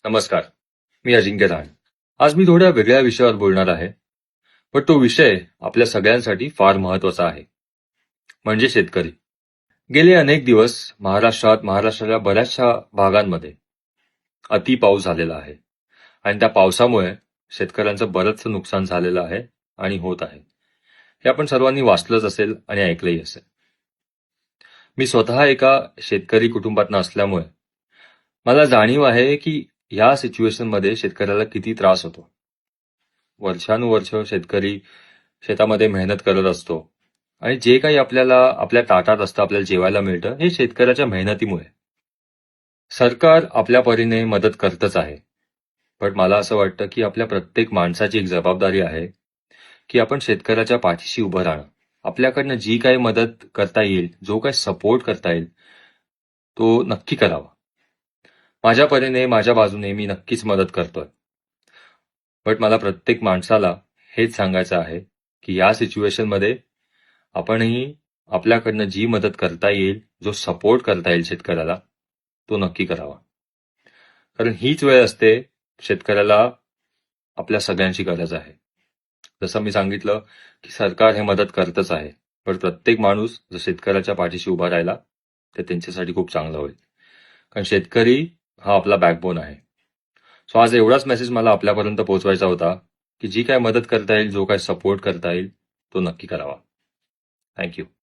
नमस्कार. मी अजिंक्य राहण. आज मी थोड्या वेगळ्या विषयावर बोलणार आहे. पण तो विषय आपल्या सगळ्यांसाठी फार महत्वाचा आहे. म्हणजे शेतकरी. गेले अनेक दिवस महाराष्ट्राच्या बऱ्याचशा भागांमध्ये अति पाऊस झालेला आहे. आणि त्या पावसामुळे शेतकऱ्यांचं बरंचसं नुकसान झालेलं आहे आणि होत आहे. हे आपण सर्वांनी वाचलंच असेल आणि ऐकलंही असेल. मी स्वतः एका शेतकरी कुटुंबातनं असल्यामुळे मला जाणीव आहे की या सिच्युएशनमध्ये शेतकऱ्याला किती त्रास होतो. वर्षानुवर्ष शेतकरी शेतामध्ये मेहनत करत असतो आणि जे काही आपल्याला आपल्या ताटात असतं, आपल्याला जेवायला मिळतं, हे शेतकऱ्याच्या मेहनतीमुळे. सरकार आपल्या परीने मदत करतच आहे. पण मला असं वाटतं की आपल्या प्रत्येक माणसाची एक जबाबदारी आहे की आपण शेतकऱ्याच्या पाठीशी उभं राहणं. आपल्याकडनं जी काही मदत करता येईल, जो काही सपोर्ट करता येईल, तो नक्की करावा. माझ्या परीने, माझ्या बाजूने मी नक्कीच मदत करतोय. बट मला प्रत्येक माणसाला हेच सांगायचं आहे की या सिच्युएशनमध्ये आपणही आपल्याकडनं जी मदत करता येईल, जो सपोर्ट करता येईल शेतकऱ्याला, तो नक्की करावा. कारण हीच वेळ असते शेतकऱ्याला आपल्या सगळ्यांची गरज आहे. जसं मी सांगितलं की सरकार हे मदत करतच आहे. पण प्रत्येक माणूस जर शेतकऱ्याच्या पाठीशी उभा राहिला तर त्यांच्यासाठी खूप चांगलं होईल. कारण शेतकरी हा आपला बॅकबोन आहे. सो आज एवढाच मेसेज मला आपल्यापर्यंत पोहोचवायचा होता की जी काय मदत करता येईल, जो काय सपोर्ट करता येईल, तो नक्की करावा. थँक्यू.